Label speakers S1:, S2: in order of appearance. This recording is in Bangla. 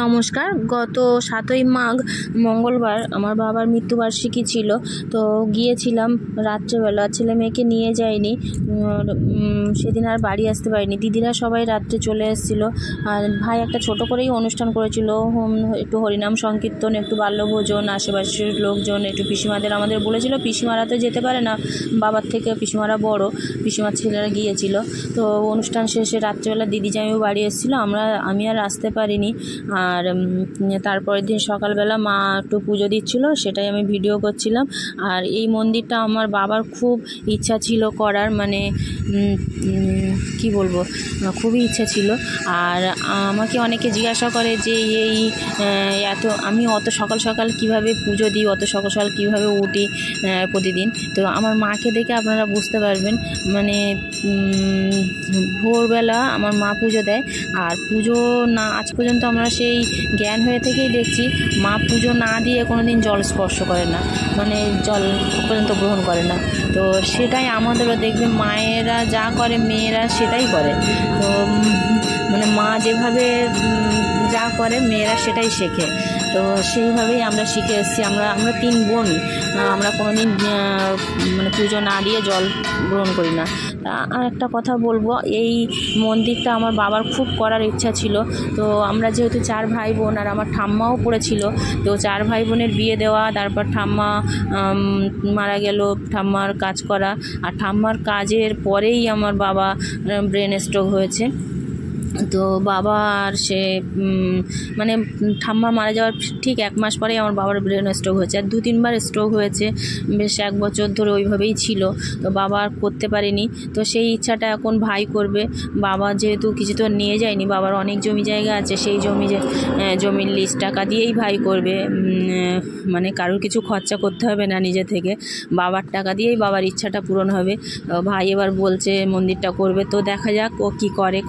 S1: নমস্কার। গত 7ই মাঘ মঙ্গলবার আমার বাবার মৃত্যুবার্ষিকী ছিল। তো গিয়েছিলাম রাত্রেবেলা, ছেলে মেয়েকে নিয়ে যাইনি। সেদিন আর বাড়ি আসতে পারিনি। দিদিরা সবাই রাত্রে চলে এসেছিল। আর ভাই একটা ছোট করেই অনুষ্ঠান করেছিল, একটু হরিনাম সংকীর্তন, একটু বাল্যভোজন, আশেপাশের লোকজন, একটু পিসিমাদের আমাদের বলেছিল। পিসিমারা তো যেতে পারে না, বাবার থেকে পিসিমারা বড়, পিসিমার ছেলেরা গিয়েছিল। তো অনুষ্ঠান শেষে রাত্রেবেলা দিদি জামাইও বাড়ি এসেছিলো, আমি আর আসতে পারিনি। আর তারপরের দিন সকালবেলা মা একটু পুজো দিচ্ছিল, সেটাই আমি ভিডিও করছিলাম। আর এই মন্দিরটা আমার বাবার খুব ইচ্ছা ছিল করার, মানে কি বলবো, খুবই ইচ্ছা ছিল। আর আমাকে অনেকে জিজ্ঞাসা করে যে আমি অত সকাল সকাল কিভাবে পুজো দিই, অত সকাল সকাল কীভাবে উঠি প্রতিদিন। তো আমার মাকে দেখে আপনারা বুঝতে পারবেন, মানে ভোরবেলা আমার মা পুজো দেয়। আর পুজো না, আজ পর্যন্ত আমরা সেই জ্ঞান হয়ে থেকেই দেখছি মা পুজো না দিয়ে কোনো দিন জল স্পর্শ করে না, মানে জল পর্যন্ত গ্রহণ করে না। তো সেটাই আমাদেরও দেখবে, মায়েরা যা করে মেয়েরা সেটাই করে। তো মানে মা যেভাবে যা করে মেয়েরা সেটাই শেখে। তো সেইভাবেই আমরা শিখে এসেছি। আমরা 3 বোন, আমরা কোনো দিন মানে পুজো না দিয়ে জল গ্রহণ করি না। আর একটা কথা বলবো, এই মন্দিরটা আমার বাবার খুব করার ইচ্ছা ছিল। তো আমরা যেহেতু 4 ভাই বোন, আর আমার ঠাম্মাও পড়েছিল, তো 4 ভাই বোনের বিয়ে দেওয়া, তারপর ঠাম্মা মারা গেল, ঠাম্মার কাজ করা, আর ঠাম্মার কাজের পরেই আমার বাবা ব্রেন স্ট্রোক হয়েছে। তো বাবা আর সে মানে ঠাম্মা মারা যাওয়ার ঠিক 1 মাস পরেই আমার বাবার ব্রেন স্ট্রোক হয়েছে। আর 2-3 বার স্ট্রোক হয়েছে, বেশ 1 বছর ধরে ওইভাবেই ছিল। তো বাবা আর করতে পারেনি। তো সেই ইচ্ছাটা এখন ভাই করবে। বাবা যেহেতু কিছু তো নিয়ে যায়নি, বাবার অনেক জমি জায়গা আছে, সেই জমির লিস্ট টাকা দিয়েই ভাই করবে। মানে কারোর কিছু খরচা করতে হবে না নিজে থেকে, বাবার টাকা দিয়েই বাবার ইচ্ছাটা পূরণ হবে। ভাই এবার বলছে মন্দিরটা করবে, তো দেখা যাক ও কী করে।